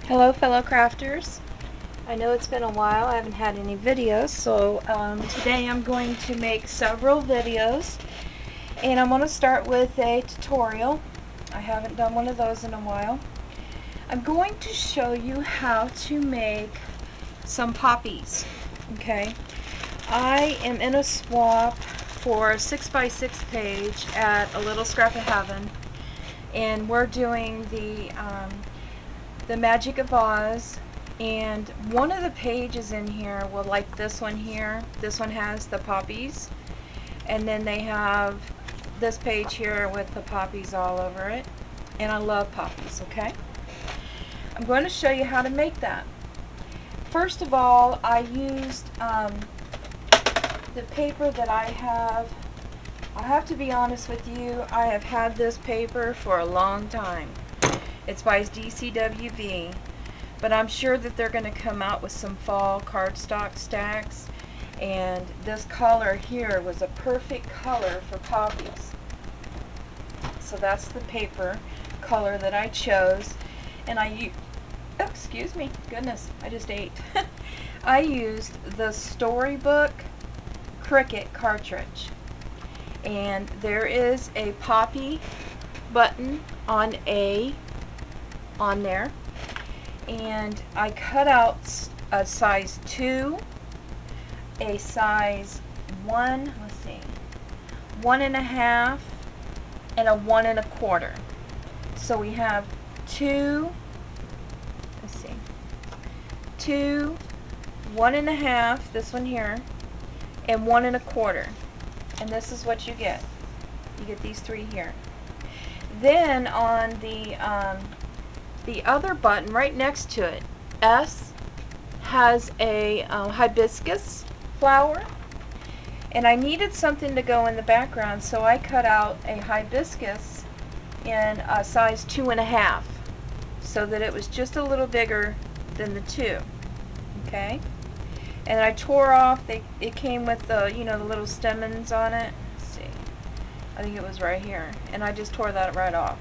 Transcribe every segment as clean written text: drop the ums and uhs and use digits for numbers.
Hello fellow crafters. I know it's been a while, I haven't had any videos, so today I'm going to make several videos, and I'm going to start with a tutorial. I haven't done one of those in a while. I'm going to show you how to make some poppies. Okay, I am in a swap for a 6x6 page at A Little Scrap of Heaven, and we're doing the Magic of Oz, and one of the pages in here, well, like this one here, this one has the poppies, and then they have this page here with the poppies all over it, and I love poppies. Okay, I'm going to show you how to make that. First of all, I used the paper that I have to be honest with you, I have had this paper for a long time. It's by DCWV, but I'm sure that they're going to come out with some fall cardstock stacks, and this color here was a perfect color for poppies. So that's the paper color that I chose, and oh, excuse me, goodness, I just ate. I used the Storybook Cricut cartridge, and there is a poppy button on there, and I cut out a size 2, a size 1, let's see, 1.5, and a 1 1/4. So we have 2, let's see, 2, 1.5, this one here, and 1 1/4. And this is what you get. You get these 3 here. Then on the other button right next to it, S, has a hibiscus flower, and I needed something to go in the background, so I cut out a hibiscus in a size 2.5, so that it was just a little bigger than the 2. Okay, and I tore off. It came with the the little stamens on it. Let's see, I think it was right here, and I just tore that right off.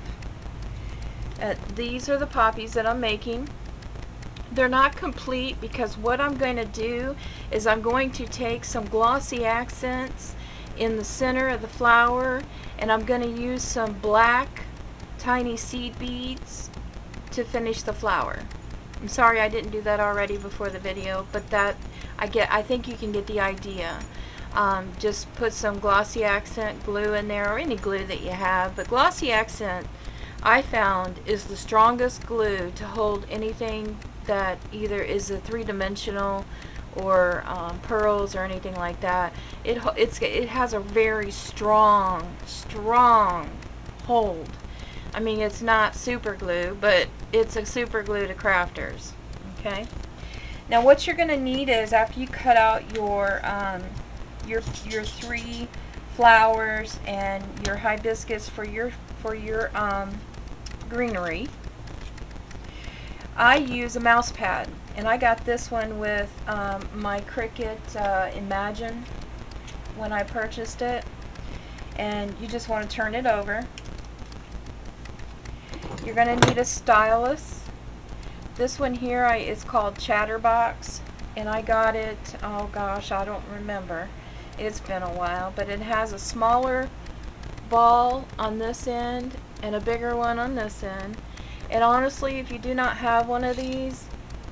These are the poppies that I'm making. They're not complete because what I'm going to do is I'm going to take some glossy accents in the center of the flower, and I'm going to use some black tiny seed beads to finish the flower. I'm sorry I didn't do that already before the video, but I think you can get the idea. Just put some glossy accent glue in there, or any glue that you have, but glossy accent, I found, is the strongest glue to hold anything that either is a 3-dimensional or pearls or anything like that. It has a very strong hold. I mean, it's not super glue, but it's a super glue to crafters. Okay. Now what you're going to need is, after you cut out your 3 flowers and your hibiscus for your greenery, I use a mouse pad, and I got this one with my Cricut Imagine when I purchased it, and you just want to turn it over. You're going to need a stylus. This one here is called Chatterbox, and I got it, oh gosh, I don't remember. It's been a while, but it has a smaller ball on this end and a bigger one on this end. And honestly, if you do not have one of these,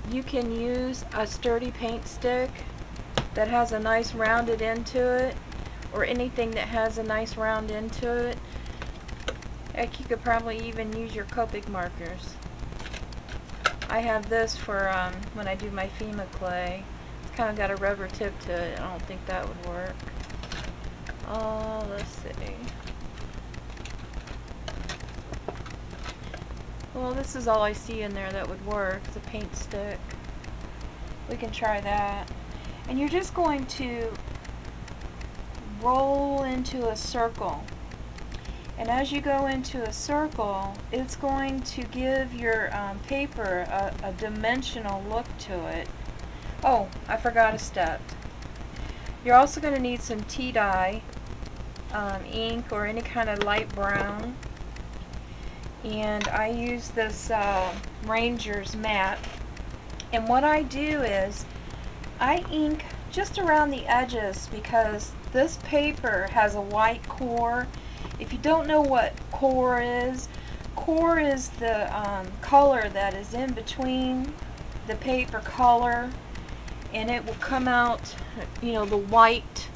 you can use a sturdy paint stick that has a nice rounded end to it, or anything that has a nice round end to it. Heck, you could probably even use your Copic markers. I have this for when I do my FEMA clay. It's kind of got a rubber tip to it. I don't think that would work. Oh, let's see. Well, this is all I see in there that would work. It's a paint stick. We can try that. And you're just going to roll into a circle. And as you go into a circle, it's going to give your paper a dimensional look to it. Oh, I forgot a step. You're also going to need some tea dye, ink, or any kind of light brown. and I use this Ranger's mat. And what I do is I ink just around the edges because this paper has a white core. If you don't know what core is the color that is in between the paper color, and it will come out, you know, the white.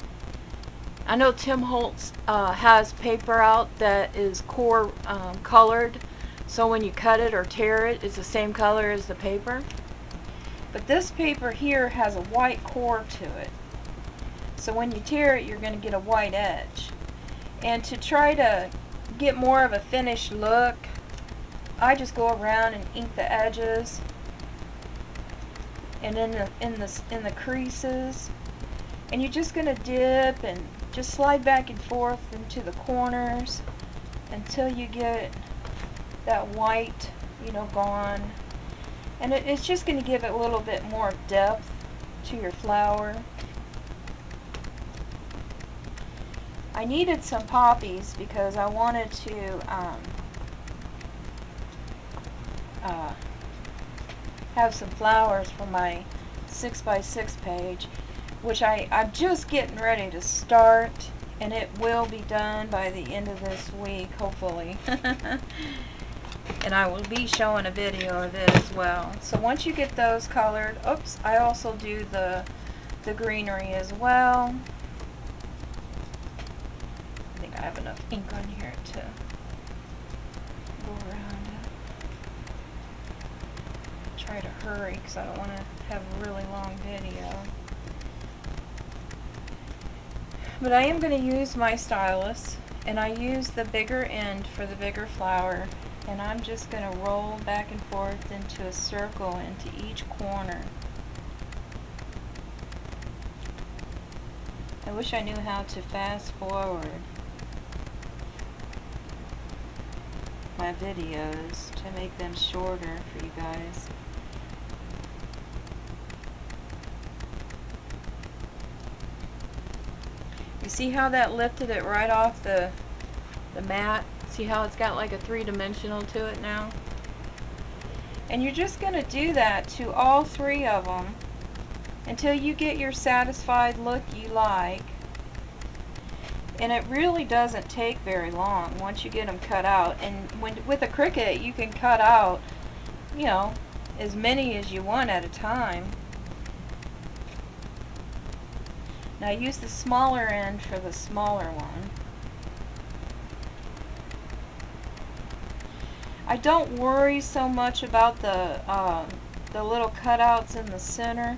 I know Tim Holtz has paper out that is core colored, so when you cut it or tear it, it's the same color as the paper. But this paper here has a white core to it, so when you tear it, you're going to get a white edge. And to try to get more of a finished look, I just go around and ink the edges and in the creases, and you're just going to dip and just slide back and forth into the corners until you get that white, you know, gone. And it's just going to give it a little bit more depth to your flower. I needed some poppies because I wanted to have some flowers for my 6x6 page, which I'm just getting ready to start, and it will be done by the end of this week, hopefully. And I will be showing a video of it as well. So once you get those colored, oops, I also do the greenery as well. I think I have enough ink on here to go around it. Try to hurry because I don't want to have a really long video. But I am going to use my stylus, and I use the bigger end for the bigger flower, and I'm just going to roll back and forth into a circle into each corner. I wish I knew how to fast forward my videos to make them shorter for you guys. You see how that lifted it right off the mat? See how it's got like a three-dimensional to it now? And you're just going to do that to all three of them until you get your satisfied look you like. And it really doesn't take very long once you get them cut out. And with a Cricut, you can cut out, you know, as many as you want at a time. Now use the smaller end for the smaller one. I don't worry so much about the little cutouts in the center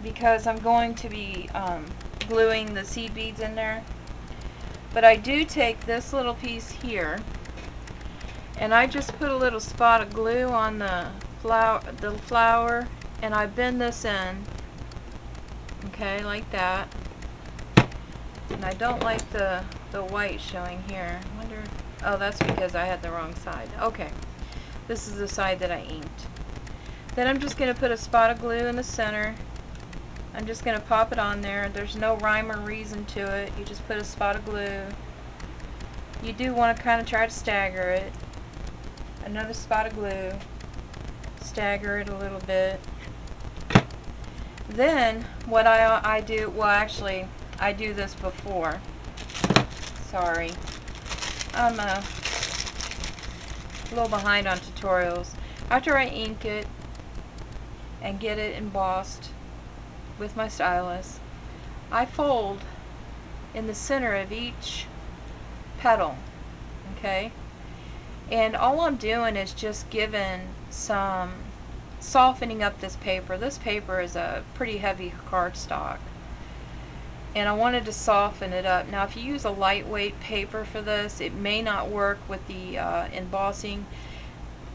because I'm going to be gluing the seed beads in there. But I do take this little piece here and I just put a little spot of glue on the flower, and I bend this in, okay, like that. And I don't like the white showing here. I wonder, oh, that's because I had the wrong side. Okay, this is the side that I inked. Then I'm just going to put a spot of glue in the center. I'm just going to pop it on there. There's no rhyme or reason to it. You just put a spot of glue. You do want to kind of try to stagger it. Another spot of glue. Stagger it a little bit. Then what I do, well actually I do this before. Sorry. I'm a little behind on tutorials. After I ink it and get it embossed with my stylus, I fold in the center of each petal, okay? And all I'm doing is just giving some softening up this paper. This paper is a pretty heavy cardstock, and I wanted to soften it up. Now if you use a lightweight paper for this, it may not work with the embossing.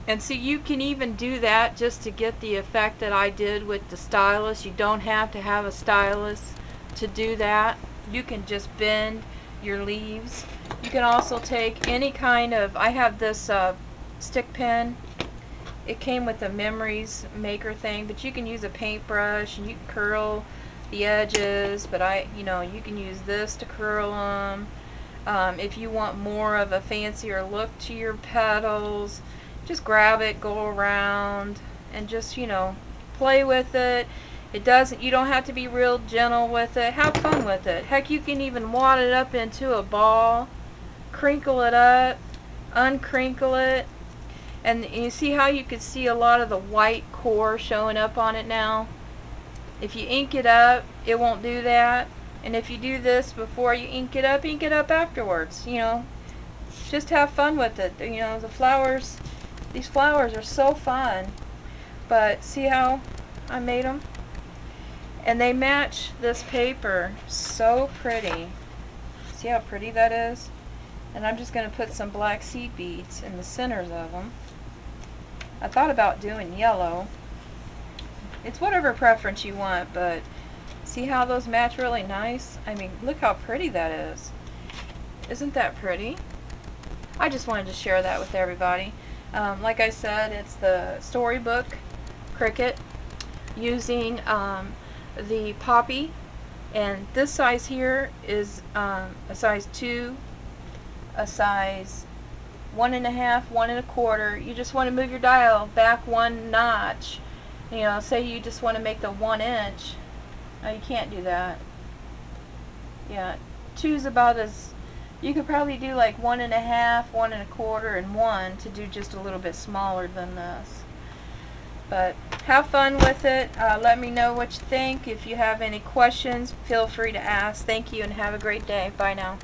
And so you can even do that just to get the effect that I did with the stylus. You don't have to have a stylus to do that. You can just bend your leaves. You can also take any kind of, I have this stick pen. It came with a memories maker thing, but you can use a paintbrush and you can curl the edges, but you can use this to curl them. If you want more of a fancier look to your petals, just grab it, go around, and just, you know, play with it. You don't have to be real gentle with it. Have fun with it. Heck, you can even wad it up into a ball, crinkle it up, uncrinkle it, and you see how you could see a lot of the white core showing up on it now? If you ink it up, it won't do that. And if you do this before you ink it up afterwards. You know, just have fun with it. You know, these flowers are so fun. But see how I made them? And they match this paper so pretty. See how pretty that is? And I'm just going to put some black seed beads in the centers of them. I thought about doing yellow. It's whatever preference you want, but see how those match really nice? I mean, look how pretty that is. Isn't that pretty? I just wanted to share that with everybody. Like I said, it's the Storybook Cricut using the Poppy, and this size here is a size 2, a size 1.5, 1.25. You just want to move your dial back 1 notch. You know, say you just want to make the 1 inch. No, you can't do that. Yeah, 2's about as, you could probably do like 1.5, 1.25, and 1 to do just a little bit smaller than this. But have fun with it. Let me know what you think. If you have any questions, feel free to ask. Thank you and have a great day. Bye now.